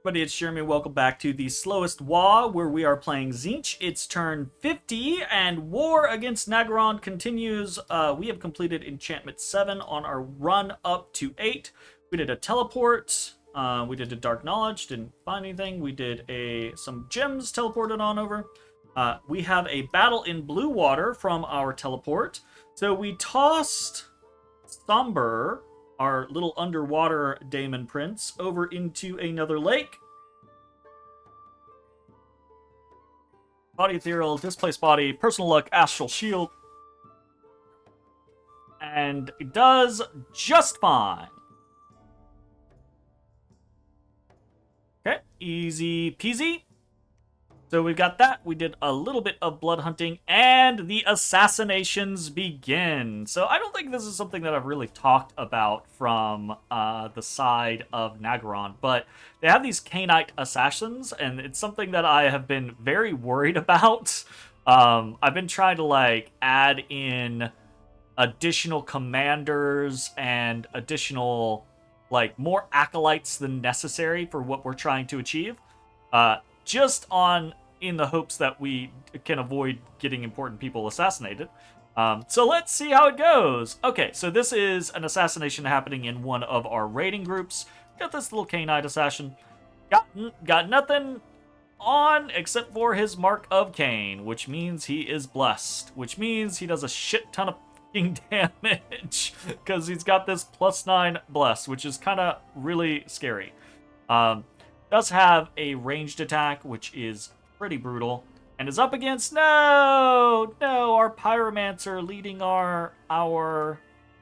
Everybody, it's Jeremy. Welcome back to the Slowest WAAAGH, where we are playing Tzeentch. It's turn 50, and war against Nagaron continues. We have completed Enchantment 7 on our run up to 8. We did a teleport. We did a Dark Knowledge. Didn't find anything. We did some gems teleported on over. We have a battle in blue water from our teleport. So we tossed Sombre, our little underwater Daemon Prince, over into another lake. Body Ethereal, Displaced Body, Personal Luck, Astral Shield. And it does just fine. Okay, easy peasy. So we've got that. We did a little bit of blood hunting, and the assassinations begin. So I don't think this is something that I've really talked about from the side of Nagaron, but they have these Cainite assassins, and it's something that I have been very worried about. I've been trying to add in additional commanders and additional more acolytes than necessary for what we're trying to achieve. Just in the hopes that we can avoid getting important people assassinated. So let's see how it goes. Okay, so this is an assassination happening in one of our raiding groups. Got this little Cainite assassin. Got nothing on except for his Mark of Cain, which means he is blessed, which means he does a shit ton of fucking damage because he's got this +9 bless, which is kind of really scary. Does have a ranged attack, which is pretty brutal, and is up against our Pyromancer leading our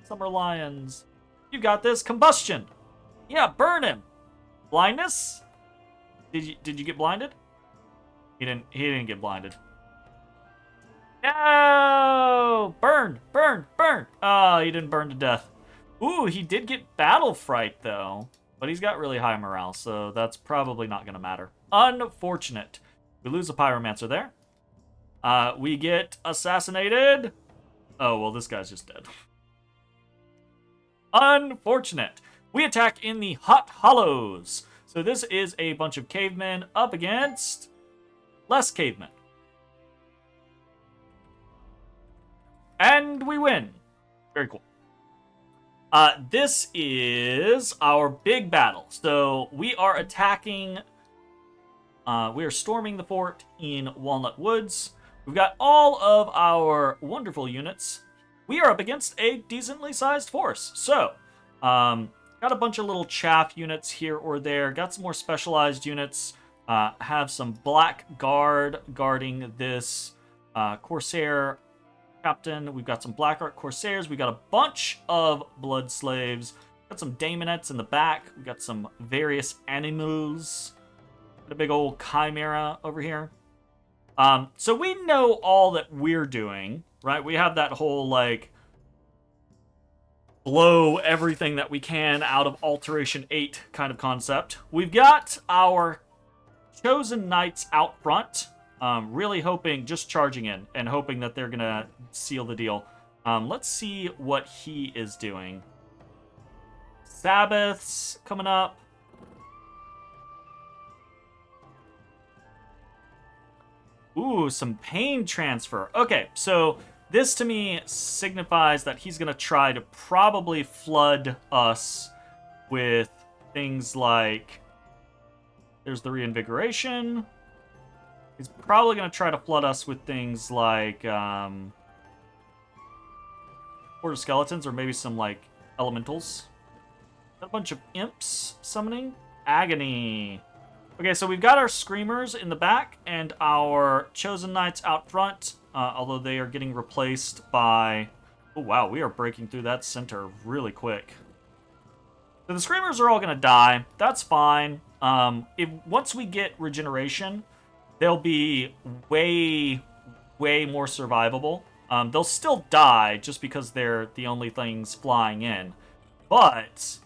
Summer Lions. You got this. Combustion. Yeah, burn him. Blindness. Did you get blinded? He didn't get blinded. No! Burn! Oh, he didn't burn to death. Ooh, he did get battle fright though. But he's got really high morale, so that's probably not going to matter. Unfortunate. We lose a Pyromancer there. We get assassinated. Oh, well, this guy's just dead. Unfortunate. We attack in the Hot Hollows. So this is a bunch of cavemen up against less cavemen. And we win. Very cool. This is our big battle. So we are attacking, we are storming the fort in Walnut Woods. We've got all of our wonderful units. We are up against a decently sized force. So, got a bunch of little chaff units here or there. Got some more specialized units. Have some Black Guard guarding this Corsair Captain. We've got some Blackheart Corsairs. We've got a bunch of Blood Slaves. Got some Daemonettes in the back. We've got some various animals. Got a big old Chimera over here. So we know all that we're doing, right? We have that whole, blow everything that we can out of Alteration 8 kind of concept. We've got our Chosen Knights out front. Really hoping, just charging in, and hoping that they're going to seal the deal. Let's see what he is doing. Sabbath's coming up. Ooh, some pain transfer. Okay, so this to me signifies that he's going to try to probably flood us with things like... There's the reinvigoration. He's probably going to try to flood us with things like Horde of Skeletons, or maybe some elementals. Got a bunch of imps summoning. Agony. Okay, so we've got our Screamers in the back and our Chosen Knights out front, although they are getting replaced by... Oh, wow, we are breaking through that center really quick. So the Screamers are all going to die. That's fine. Once we get regeneration, they'll be way more survivable. They'll still die just because they're the only things flying in. But,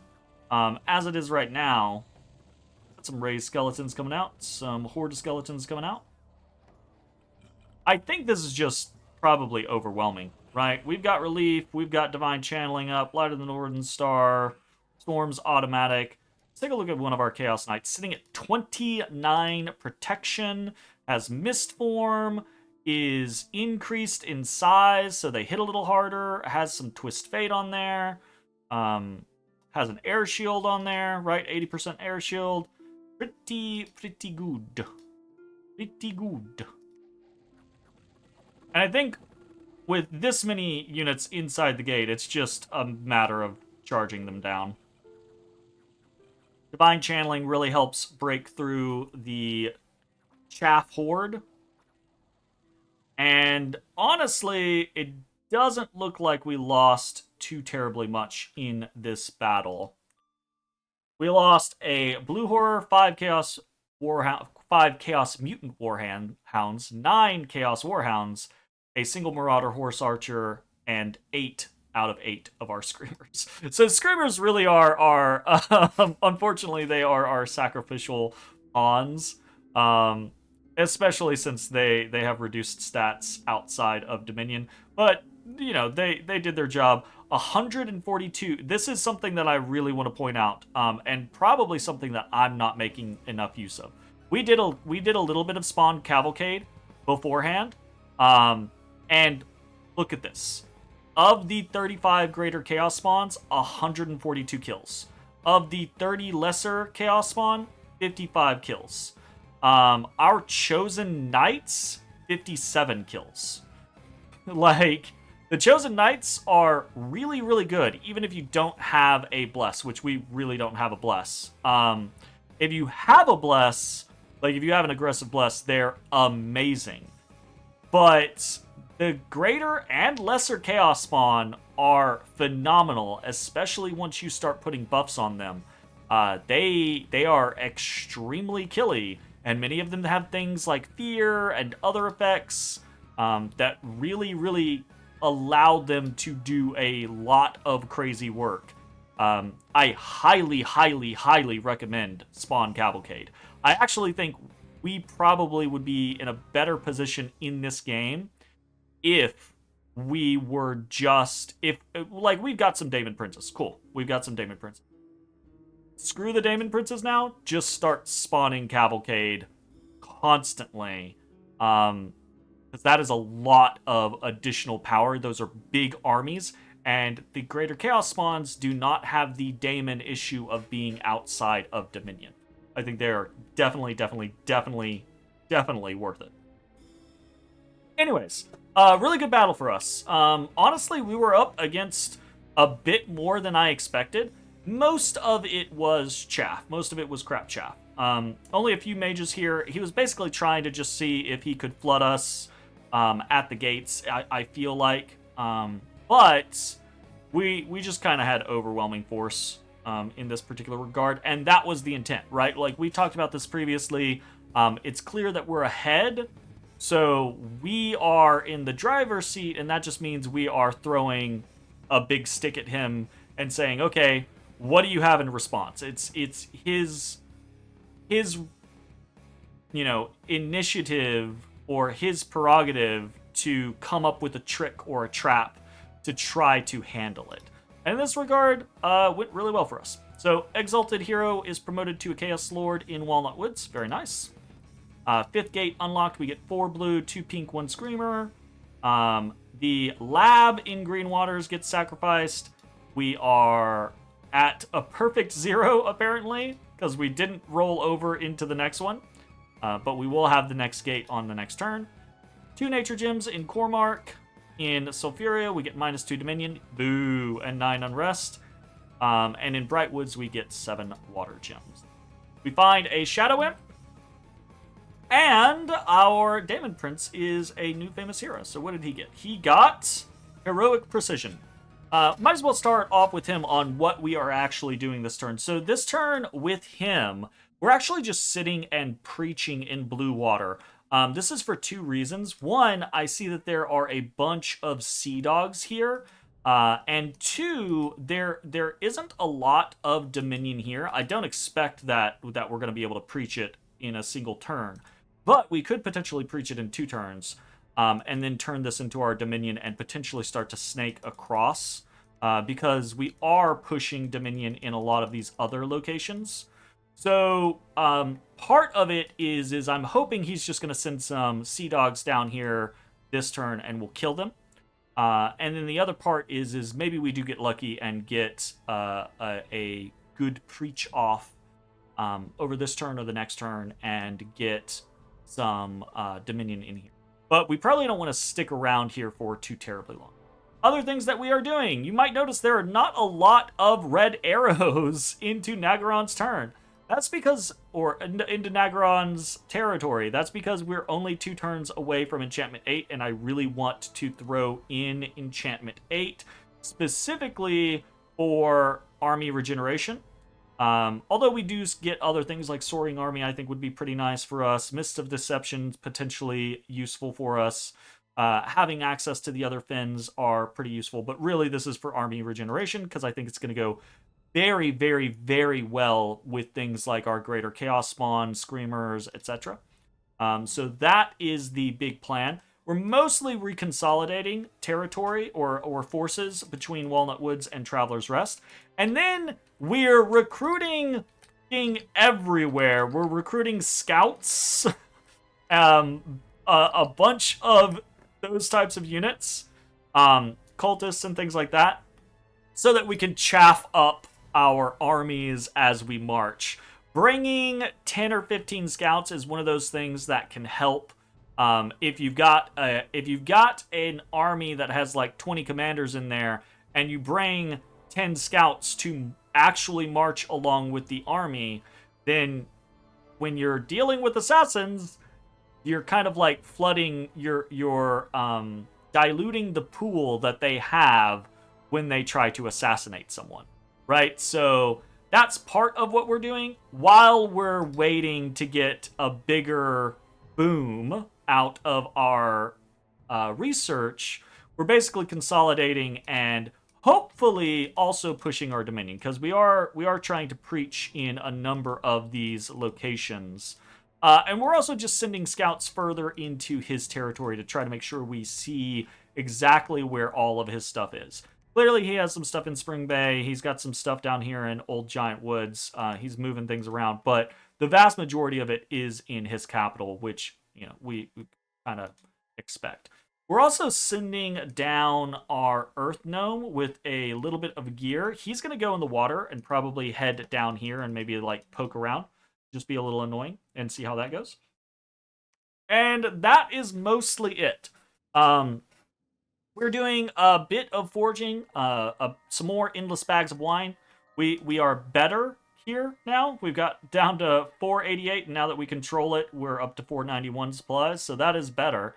as it is right now, got some raised skeletons coming out, some horde skeletons coming out. I think this is just probably overwhelming, right? We've got relief, we've got divine channeling up, light of the northern star, storm's automatic. Let's take a look at one of our Chaos Knights. Sitting at 29 protection, has Mist Form, is increased in size, so they hit a little harder, has some Twist Fate on there, has an Air Shield on there, right? 80% Air Shield. Pretty good. Pretty good. And I think with this many units inside the gate, it's just a matter of charging them down. Divine Channeling really helps break through the Chaff Horde. And honestly, it doesn't look like we lost too terribly much in this battle. We lost a Blue Horror, 5 Chaos Warhound, 5 Chaos Mutant Warhounds, 9 Chaos Warhounds, a single Marauder Horse Archer, and 8 out of 8 of our Screamers. So Screamers really are unfortunately, they are our sacrificial pawns. Especially since they have reduced stats outside of Dominion. But, you know, they did their job. 142. This is something that I really want to point out, and probably something that I'm not making enough use of. We did a little bit of Spawn Cavalcade beforehand, and look at this. Of the 35 greater Chaos Spawns, 142 kills. Of the 30 lesser Chaos Spawn, 55 kills. Our Chosen Knights, 57 kills. Like, the Chosen Knights are really, really good, even if you don't have a Bless, which we really don't have a Bless. If you have a Bless, like if you have an aggressive Bless, they're amazing. But the greater and lesser Chaos Spawn are phenomenal, especially once you start putting buffs on them. They are extremely killy, and many of them have things like Fear and other effects that really, really allow them to do a lot of crazy work. I highly, highly, highly recommend Spawn Cavalcade. I actually think we probably would be in a better position in this game if we were just... like, we've got some Daemon Princes. Cool. We've got some Daemon Princes. Screw the Daemon Princes now. Just start spawning Cavalcade constantly. Because that is a lot of additional power. Those are big armies. And the Greater Chaos Spawns do not have the Daemon issue of being outside of Dominion. I think they're definitely worth it. Anyways, really good battle for us. Honestly, we were up against a bit more than I expected. Most of it was chaff. Most of it was crap chaff. Only a few mages here. He was basically trying to just see if he could flood us at the gates, I feel like. But we just kind of had overwhelming force in this particular regard, and that was the intent, right? Like, we talked about this previously. It's clear that we're ahead, so we are in the driver's seat, and that just means we are throwing a big stick at him and saying, okay, what do you have in response? It's his initiative or his prerogative to come up with a trick or a trap to try to handle it. And in this regard, went really well for us. So, Exalted Hero is promoted to a Chaos Lord in Walnut Woods. Very nice. 5th gate unlocked. We get 4 blue, 2 pink, 1 screamer. The lab in Green Waters gets sacrificed. We are at a perfect 0, apparently, because we didn't roll over into the next one. But we will have the next gate on the next turn. 2 nature gems in Cormark. In Sulfuria, we get -2 Dominion, boo, and 9 Unrest. And in Brightwoods, we get 7 water gems. We find a Shadow Imp. And our Daemon Prince is a new famous hero. So what did he get? He got Heroic Precision. Might as well start off with him on what we are actually doing this turn. So this turn with him, we're actually just sitting and preaching in blue water. This is for 2 reasons. 1, I see that there are a bunch of Sea Dogs here. And 2, there isn't a lot of Dominion here. I don't expect that we're going to be able to preach it in a single turn. But we could potentially preach it in 2 turns. And then turn this into our Dominion and potentially start to snake across because we are pushing Dominion in a lot of these other locations. So part of it is I'm hoping he's just going to send some Sea Dogs down here this turn and we'll kill them. And then the other part is maybe we do get lucky and get a good preach off over this turn or the next turn and get some Dominion in here. But we probably don't want to stick around here for too terribly long. Other things that we are doing. You might notice there are not a lot of red arrows into Nagaron's turn. That's because, or into Nagaron's territory. That's because we're only 2 turns away from Enchantment 8, and I really want to throw in Enchantment 8, specifically for army regeneration. Although we do get other things like Soaring Army, I think would be pretty nice for us. Mist of Deception, potentially useful for us. Having access to the other fins are pretty useful, but really this is for army regeneration because I think it's going to go very, very, very well with things like our Greater Chaos Spawn, Screamers, etc. So that is the big plan. We're mostly reconsolidating territory or forces between Walnut Woods and Traveler's Rest. And then we're recruiting everywhere. We're recruiting scouts, a bunch of those types of units, cultists and things like that, so that we can chaff up our armies as we march. Bringing 10 or 15 scouts is one of those things that can help. If you've got an army that has like 20 commanders in there, and you bring 10 scouts to actually march along with the army, then when you're dealing with assassins, you're kind of like flooding you're diluting the pool that they have when they try to assassinate someone, right? So that's part of what we're doing while we're waiting to get a bigger boom out of our research. We're basically consolidating and hopefully also pushing our Dominion, because we are trying to preach in a number of these locations. And we're also just sending scouts further into his territory to try to make sure we see exactly where all of his stuff is. Clearly, he has some stuff in Spring Bay. He's got some stuff down here in Old Giant Woods. He's moving things around, but the vast majority of it is in his capital, which we kind of expect. We're also sending down our Earth Gnome with a little bit of gear. He's going to go in the water and probably head down here and maybe like poke around. Just be a little annoying and see how that goes. And that is mostly it. We're doing a bit of forging, some more endless bags of wine. We are better here now. We've got down to 488, and now that we control it, we're up to 491 supplies, so that is better.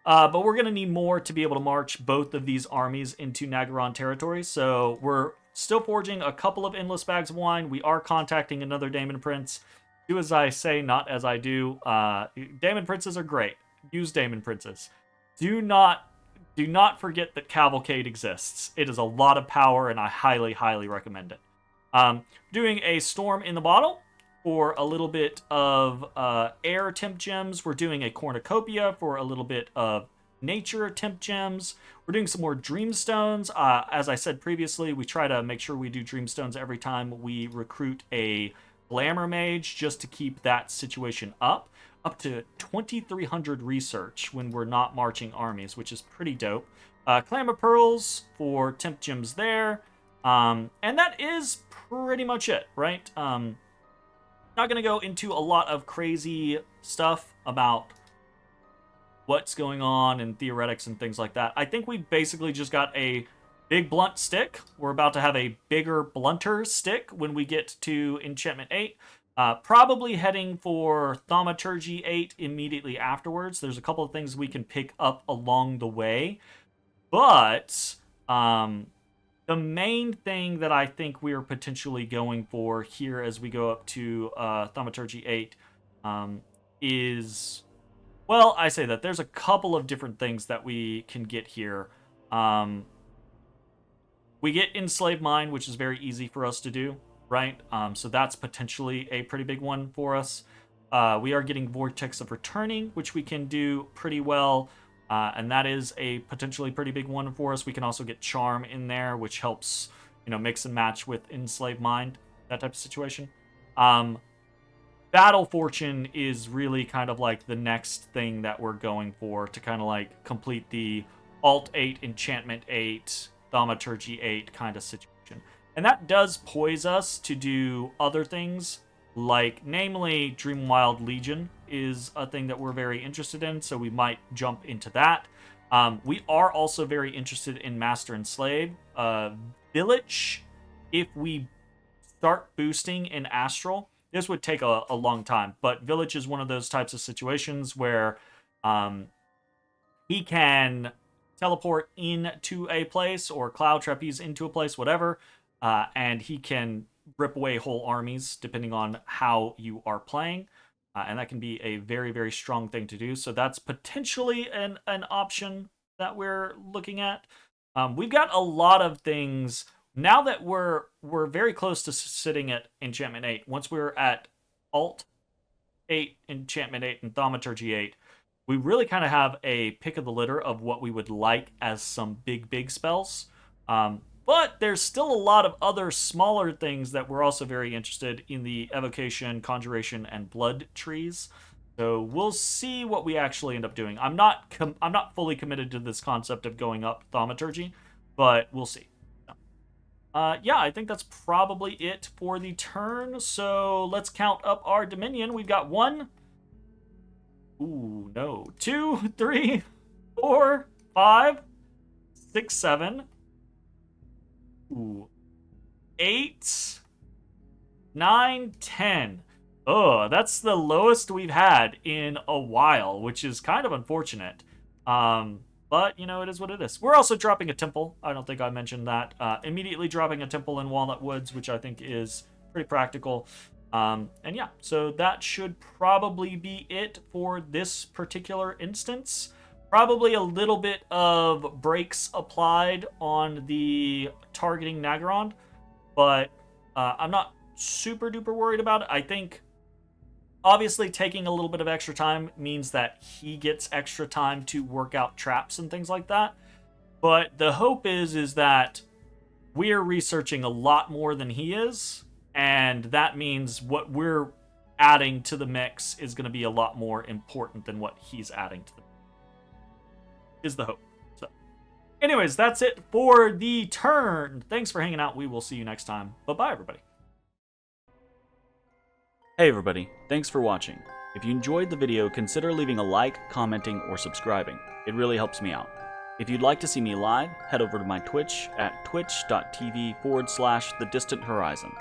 But we're going to need more to be able to march both of these armies into Nagaron territory, so we're still forging a couple of endless bags of wine. We are contacting another Daemon Prince. Do as I say, not as I do. Daemon Princes are great. Use Daemon Princes. Do not forget that Cavalcade exists. It is a lot of power, and I highly, highly recommend it. Doing a Storm in the Bottle for a little bit of air temp gems. We're doing a Cornucopia for a little bit of nature temp gems. We're doing some more Dreamstones. As I said previously, we try to make sure we do Dreamstones every time we recruit a Glamour Mage, just to keep that situation up to 2,300 research when we're not marching armies, which is pretty dope. Clamor Pearls for temp gems there. And that is pretty much it, right? Not going to go into a lot of crazy stuff about what's going on and theoretics and things like that. I think we basically just got a big blunt stick. We're about to have a bigger, blunter stick when we get to Enchantment 8. Probably heading for Thaumaturgy 8 immediately afterwards. There's a couple of things we can pick up along the way. But the main thing that I think we're potentially going for here as we go up to Thaumaturgy 8 is... Well, I say that. There's a couple of different things that we can get here. We get Enslaved Mind, which is very easy for us to do, right? So that's potentially a pretty big one for us. We are getting Vortex of Returning, which we can do pretty well. And that is a potentially pretty big one for us. We can also get Charm in there, which helps, mix and match with Enslaved Mind, that type of situation. Battle Fortune is really kind of like the next thing that we're going for to kind of like complete the Alt 8, Enchantment 8, Thaumaturgy 8 kind of situation. And that does poise us to do other things, like namely Dreamwild Legion is a thing that we're very interested in, so we might jump into that. We are also very interested in Master and Slave. Village, if we start boosting in Astral, this would take a long time, but Village is one of those types of situations where he can teleport into a place or Cloud Trapeze into a place, whatever, and he can rip away whole armies depending on how you are playing, and that can be a very, very strong thing to do. So that's potentially an option that we're looking at. We've got a lot of things now that we're very close to sitting at Enchantment 8. Once we're at Alt 8, Enchantment 8, and Thaumaturgy 8, we really kind of have a pick of the litter of what we would like as some big spells. But there's still a lot of other smaller things that we're also very interested in, the Evocation, Conjuration, and Blood trees. So we'll see what we actually end up doing. I'm not fully committed to this concept of going up Thaumaturgy, but we'll see. Yeah, I think that's probably it for the turn. So let's count up our Dominion. We've got 1, 2, 3, 4, 5, 6, 7, 8, 9, 10. Oh, that's the lowest we've had in a while, which is kind of unfortunate. But, it is what it is. We're also dropping a temple. I don't think I mentioned that. Immediately dropping a temple in Walnut Woods, which I think is pretty practical. And yeah, so that should probably be it for this particular instance. Probably a little bit of brakes applied on the targeting Naggarond, but I'm not super duper worried about it. I think obviously taking a little bit of extra time means that he gets extra time to work out traps and things like that. But the hope is that we're researching a lot more than he is, and that means what we're adding to the mix is going to be a lot more important than what he's adding to the mix, is the hope. So anyways, that's it for the turn. Thanks for hanging out. We will see you next time. Bye-bye, everybody. Hey everybody, thanks for watching. If you enjoyed the video, consider leaving a like, commenting, or subscribing. It really helps me out. If you'd like to see me live, head over to my Twitch at twitch.tv/thedistanthorizon.